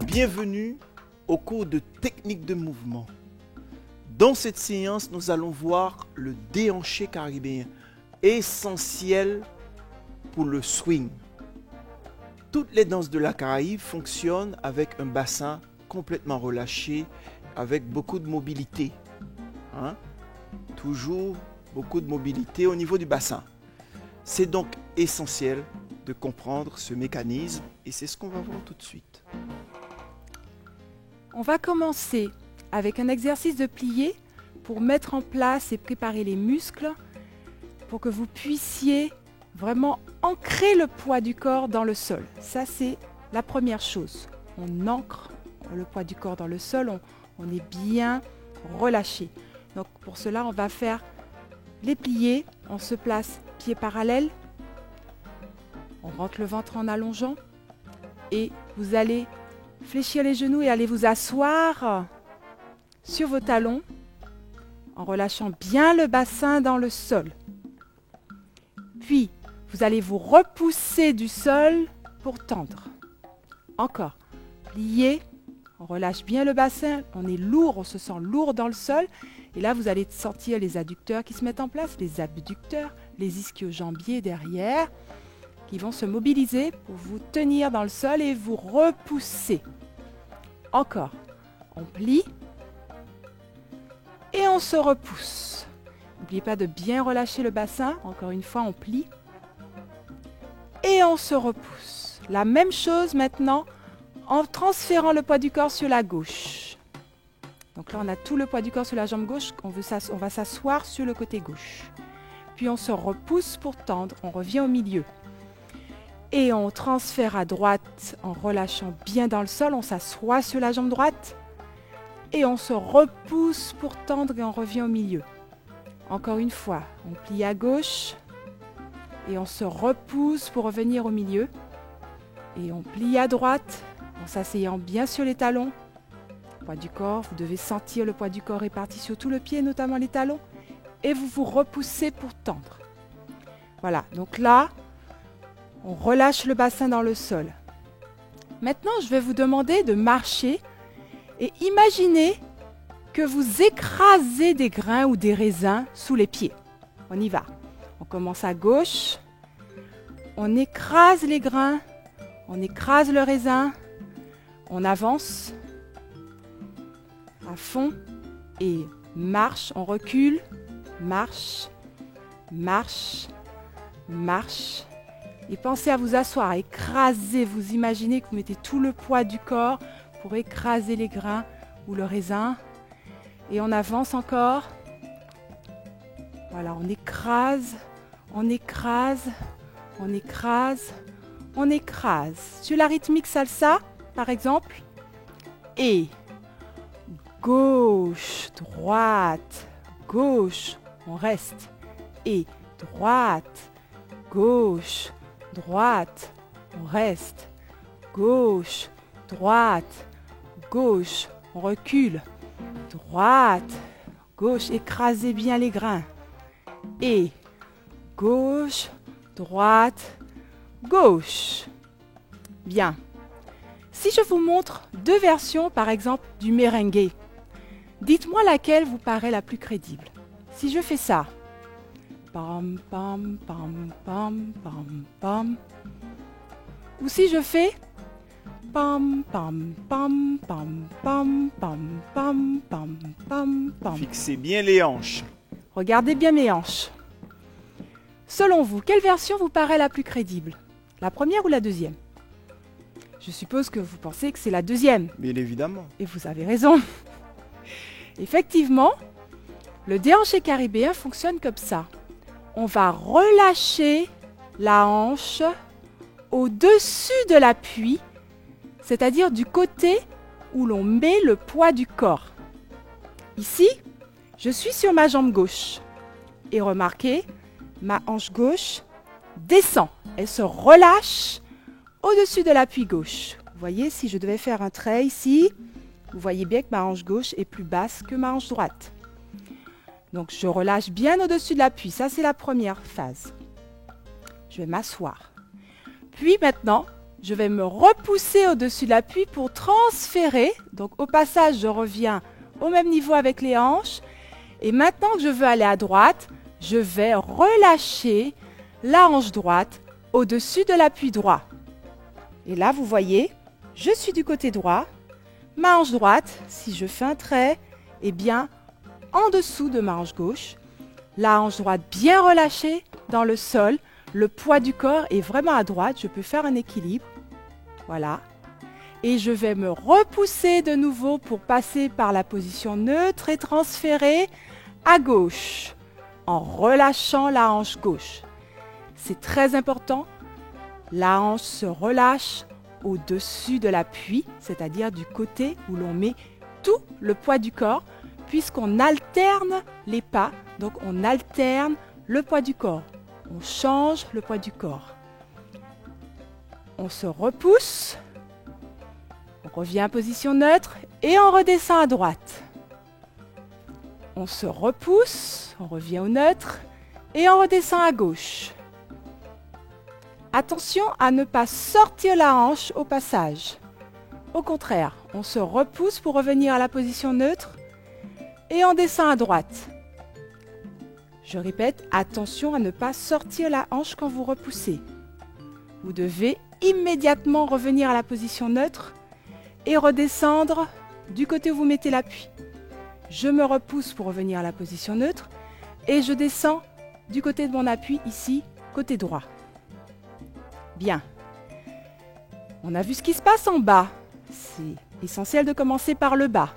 Bienvenue au cours de technique de mouvement. Dans cette séance, nous allons voir le déhanché caribéen, essentiel pour le swing. Toutes les danses de la Caraïbe fonctionnent avec un bassin complètement relâché, avec beaucoup de mobilité. Toujours beaucoup de mobilité au niveau du bassin. C'est donc essentiel de comprendre ce mécanisme et c'est ce qu'on va voir tout de suite. On va commencer avec un exercice de plié pour mettre en place et préparer les muscles pour que vous puissiez vraiment ancrer le poids du corps dans le sol. Ça, c'est la première chose. On ancre le poids du corps dans le sol, on est bien relâché. Donc pour cela, on va faire les pliés. On se place pieds parallèles. On rentre le ventre en allongeant et vous allez fléchir les genoux et allez vous asseoir sur vos talons en relâchant bien le bassin dans le sol. Puis, vous allez vous repousser du sol pour tendre. Encore. Plier, on relâche bien le bassin, on est lourd, on se sent lourd dans le sol. Et là, vous allez sentir les adducteurs qui se mettent en place, les abducteurs, les ischio-jambiers derrière, qui vont se mobiliser pour vous tenir dans le sol et vous repousser. Encore. On plie et on se repousse. N'oubliez pas de bien relâcher le bassin. Encore une fois, on plie et on se repousse. La même chose maintenant en transférant le poids du corps sur la gauche. Donc là, on a tout le poids du corps sur la jambe gauche. On va s'asseoir sur le côté gauche. Puis on se repousse pour tendre. On revient au milieu. Et on transfère à droite en relâchant bien dans le sol. On s'assoit sur la jambe droite. Et on se repousse pour tendre et on revient au milieu. Encore une fois, on plie à gauche. Et on se repousse pour revenir au milieu. Et on plie à droite en s'asseyant bien sur les talons. Poids du corps, vous devez sentir le poids du corps réparti sur tout le pied, notamment les talons. Et vous vous repoussez pour tendre. Voilà, donc là, on relâche le bassin dans le sol. Maintenant, je vais vous demander de marcher et imaginez que vous écrasez des grains ou des raisins sous les pieds. On y va. On commence à gauche. On écrase les grains. On écrase le raisin. On avance à fond et marche. On recule. Marche, marche, marche. Et pensez à vous asseoir, à écraser. Vous imaginez que vous mettez tout le poids du corps pour écraser les grains ou le raisin. Et on avance encore. Voilà, on écrase, on écrase, on écrase, on écrase. Sur la rythmique salsa, par exemple. Et gauche, droite, gauche, on reste. Et droite, gauche, droite, on reste. Gauche, droite, gauche, on recule. Droite, gauche, écrasez bien les grains. Et gauche, droite, gauche. Bien. Si je vous montre deux versions, par exemple, du merengue, dites-moi laquelle vous paraît la plus crédible. Si je fais ça, pam, pam, pam, pam, pam, pam. Ou si je fais pam, pam, pam, pam, pam, pam, pam, pam, pam, pam. Fixez bien les hanches. Regardez bien mes hanches. Selon vous, quelle version vous paraît la plus crédible? La première ou la deuxième? Je suppose que vous pensez que c'est la deuxième. Bien évidemment. Et vous avez raison. Effectivement, le déhanché caribéen fonctionne comme ça. On va relâcher la hanche au-dessus de l'appui, c'est-à-dire du côté où l'on met le poids du corps. Ici, je suis sur ma jambe gauche. Et remarquez, ma hanche gauche descend. Elle se relâche au-dessus de l'appui gauche. Vous voyez, si je devais faire un trait ici, Vous voyez bien que ma hanche gauche est plus basse que ma hanche droite. Donc je relâche bien au-dessus de l'appui. Ça, c'est la première phase. Je vais m'asseoir. Puis maintenant, je vais me repousser au-dessus de l'appui pour transférer. Donc au passage, je reviens au même niveau avec les hanches. Et maintenant que je veux aller à droite, je vais relâcher la hanche droite au-dessus de l'appui droit. Et là, vous voyez, je suis du côté droit. Ma hanche droite, si je fais un trait, est bien en dessous de ma hanche gauche. La hanche droite bien relâchée dans le sol. Le poids du corps est vraiment à droite. Je peux faire un équilibre. Voilà. Et je vais me repousser de nouveau pour passer par la position neutre et transférer à gauche en relâchant la hanche gauche. C'est très important. La hanche se relâche au-dessus de l'appui, c'est-à-dire du côté où l'on met tout le poids du corps, puisqu'on alterne les pas, donc on alterne le poids du corps. On change le poids du corps. On se repousse, on revient en position neutre et on redescend à droite. On se repousse, on revient au neutre et on redescend à gauche. Attention à ne pas sortir la hanche au passage. Au contraire, on se repousse pour revenir à la position neutre et on descend à droite. Je répète, attention à ne pas sortir la hanche quand vous repoussez. Vous devez immédiatement revenir à la position neutre et redescendre du côté où vous mettez l'appui. Je me repousse pour revenir à la position neutre et je descends du côté de mon appui ici, côté droit. Bien. On a vu ce qui se passe en bas. C'est essentiel de commencer par le bas.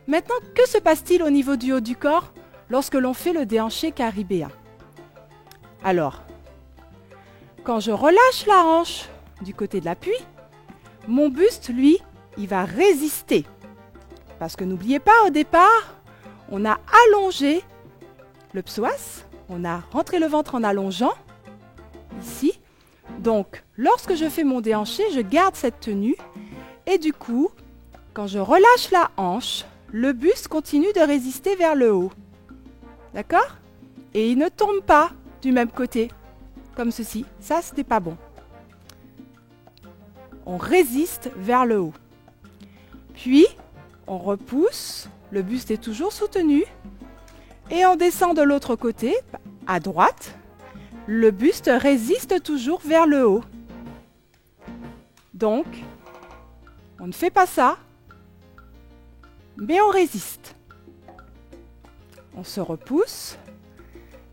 Maintenant, que se passe-t-il au niveau du haut du corps lorsque l'on fait le déhanché caribéen? Alors, quand je relâche la hanche du côté de l'appui, mon buste, lui, il va résister. Parce que n'oubliez pas, au départ, on a allongé le psoas, on a rentré le ventre en allongeant, ici. Donc, lorsque je fais mon déhanché, je garde cette tenue. Et du coup, quand je relâche la hanche, le buste continue de résister vers le haut. D'accord? Et il ne tombe pas du même côté, comme ceci. Ça, ce n'est pas bon. On résiste vers le haut. Puis, on repousse. Le buste est toujours soutenu. Et on descend de l'autre côté, à droite. Le buste résiste toujours vers le haut. Donc, on ne fait pas ça, mais on résiste. On se repousse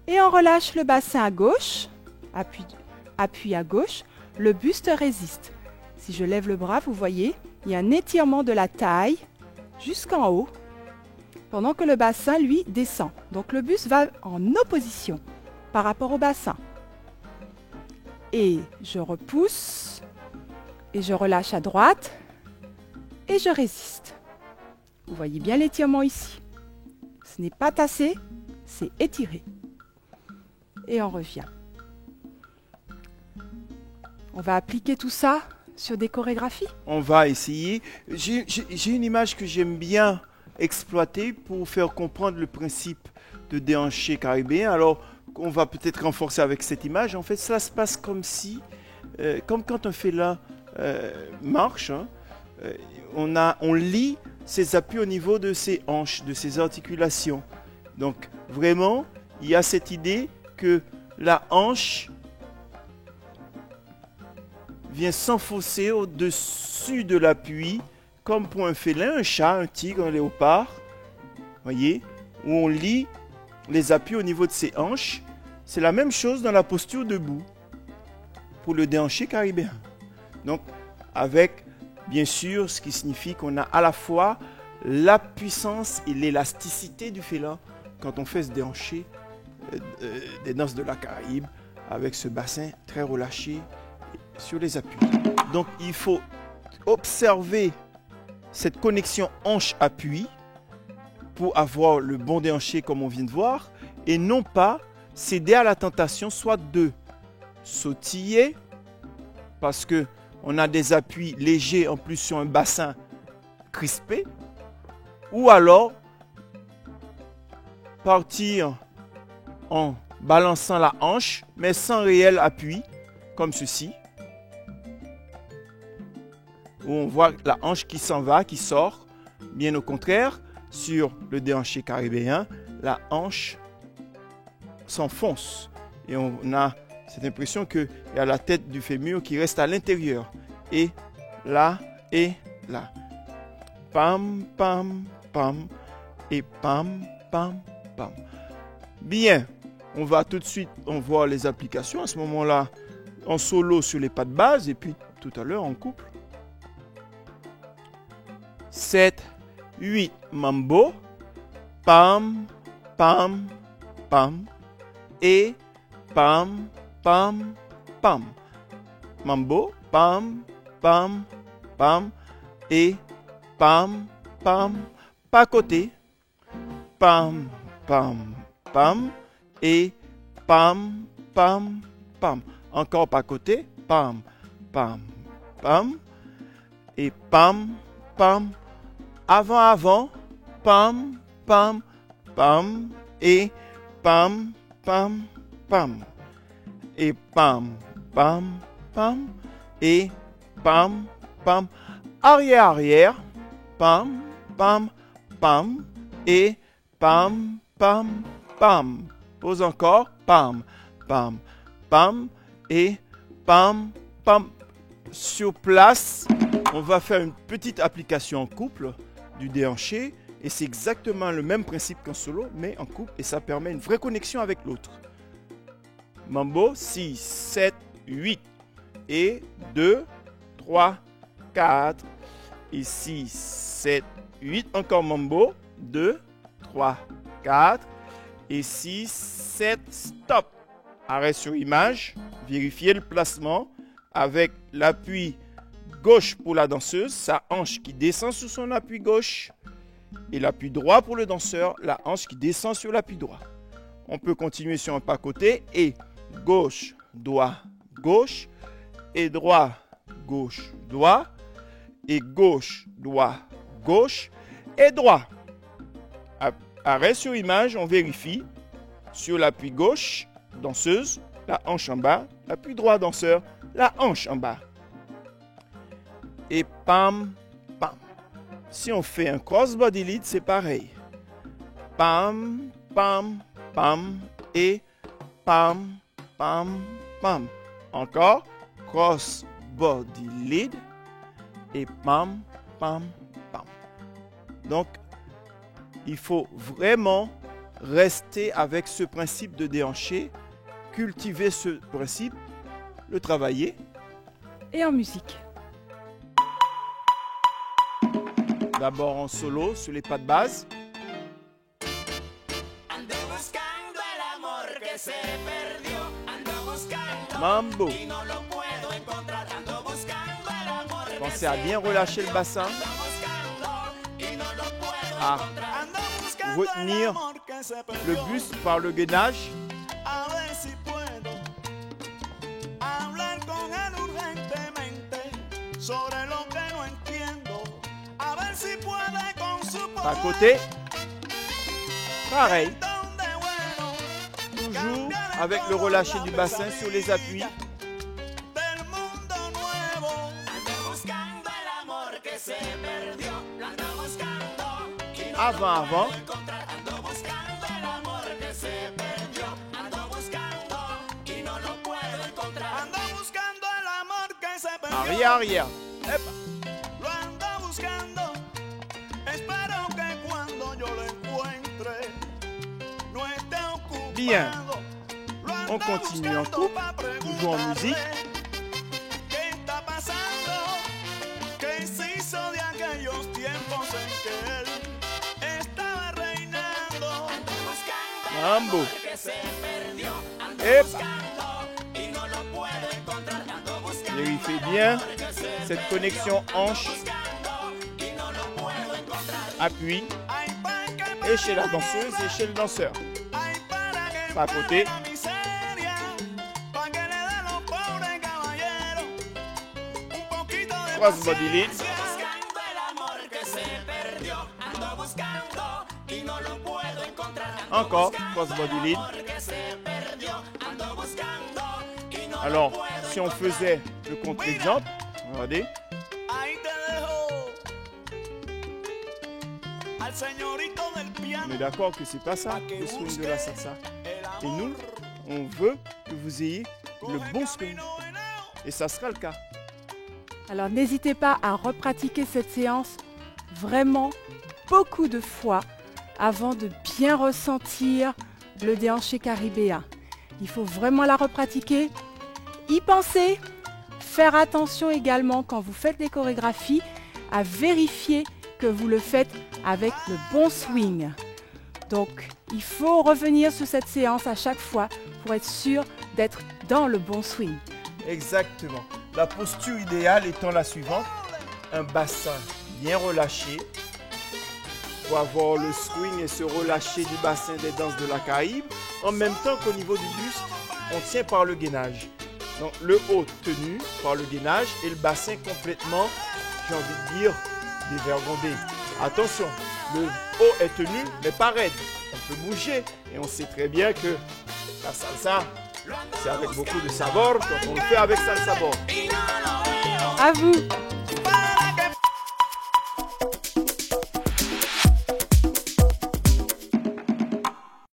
et on relâche le bassin à gauche, appui à gauche, le buste résiste. Si je lève le bras, vous voyez, il y a un étirement de la taille jusqu'en haut, pendant que le bassin, lui, descend. Donc le buste va en opposition par rapport au bassin. Et je repousse, et je relâche à droite, et je résiste. Vous voyez bien l'étirement ici. Ce n'est pas tassé, c'est étiré. Et on revient. On va appliquer tout ça sur des chorégraphies. On va essayer. J'ai une image que j'aime bien exploiter pour faire comprendre le principe de déhanché caribéen. Alors, on va peut-être renforcer avec cette image. En fait, cela se passe comme si, comme quand un félin marche, hein, on lie ses appuis au niveau de ses hanches, de ses articulations. Donc, vraiment, il y a cette idée que la hanche vient s'enfoncer au-dessus de l'appui, comme pour un félin, un chat, un tigre, un léopard. Voyez, où on lie les appuis au niveau de ses hanches. C'est la même chose dans la posture debout pour le déhanché caribéen. Donc, avec, bien sûr, ce qui signifie qu'on a à la fois la puissance et l'élasticité du félin quand on fait ce déhanché des danses de la Caraïbe avec ce bassin très relâché sur les appuis. Donc, il faut observer cette connexion hanche-appui pour avoir le bon déhanché comme on vient de voir et non pas céder à la tentation soit de sautiller parce que on a des appuis légers en plus sur un bassin crispé Ou alors, partir en balançant la hanche, mais sans réel appui, comme ceci. Où on voit la hanche qui s'en va, qui sort. Bien au contraire, sur le déhanché caribéen, la hanche s'enfonce. Et on a cette impression qu'il y a la tête du fémur qui reste à l'intérieur. Et là, pam, pam, pam, et pam, pam, pam. Bien, on va tout de suite voir les applications. À ce moment-là, en solo sur les pas de base, et puis tout à l'heure en couple. 7, 8, mambo, pam, pam, pam, et pam, pam, pam. Mambo, pam, pam, pam, et pam, pam, pas côté, pam, pam, pam, et pam, pam, pam. Encore pas côté, pam, pam, pam, et pam, pam. Avant, pam, pam, pam, et pam, pam, pam, et pam, pam, pam, et pam, pam, arrière, pam, pam, pam, et pam, pam, pam. Pose encore, pam, pam, pam, et pam, pam. Sur place, on va faire une petite application en couple du déhanché, et c'est exactement le même principe qu'en solo, mais en couple, et ça permet une vraie connexion avec l'autre. Mambo, 6, 7, 8, et 2, 3, 4, et 6, 7, 8, encore mambo, 2, 3, 4, et 6, 7, stop. Arrêt sur image, vérifiez le placement avec l'appui gauche pour la danseuse, sa hanche qui descend sur son appui gauche, et l'appui droit pour le danseur, la hanche qui descend sur l'appui droit. On peut continuer sur un pas côté, et gauche, doigt, gauche, et droit, gauche, doigt, et gauche, doigt, gauche, et droit. Arrêt sur image, on vérifie sur l'appui gauche, danseuse, la hanche en bas, l'appui droit, danseur, la hanche en bas. Et pam, pam. Si on fait un cross-body lead, c'est pareil. Pam, pam, pam, et pam, pam, pam. Encore, cross-body lead, et pam, pam, pam. Donc, il faut vraiment rester avec ce principe de déhanché, cultiver ce principe, le travailler. Et en musique. D'abord en solo, sur les pas de base. Mambo. Pensez à bien relâcher le bassin. À retenir le buste par le gainage. À côté, pareil, toujours avec le relâché du bassin sur les appuis. Avant. Arrière. Bien. On continue en couple, toujours en musique. Mambo. Vérifiez bien cette connexion hanche, appui, et chez la danseuse et chez le danseur. À côté. Cross body lead. Encore, cross-body lead. Alors, si on faisait le contre-exemple, regardez. On est d'accord que c'est pas ça, le swing de la salsa. Et nous, on veut que vous ayez le bon swing. Et ça sera le cas. Alors n'hésitez pas à repratiquer cette séance vraiment beaucoup de fois avant de bien ressentir le déhanché caribéen. Il faut vraiment la repratiquer, y penser, faire attention également quand vous faites des chorégraphies à vérifier que vous le faites avec le bon swing. Donc il faut revenir sur cette séance à chaque fois pour être sûr d'être dans le bon swing. Exactement. La posture idéale étant la suivante. Un bassin bien relâché. Pour avoir le swing et se relâcher du bassin des danses de la Caraïbe. En même temps qu'au niveau du buste, on tient par le gainage. Donc le haut tenu par le gainage et le bassin complètement, j'ai envie de dire, dévergondé. Attention, le haut est tenu mais pas raide. On peut bouger et on sait très bien que la salsa, c'est avec beaucoup de sabor quand on le fait avec salsa bord. À vous!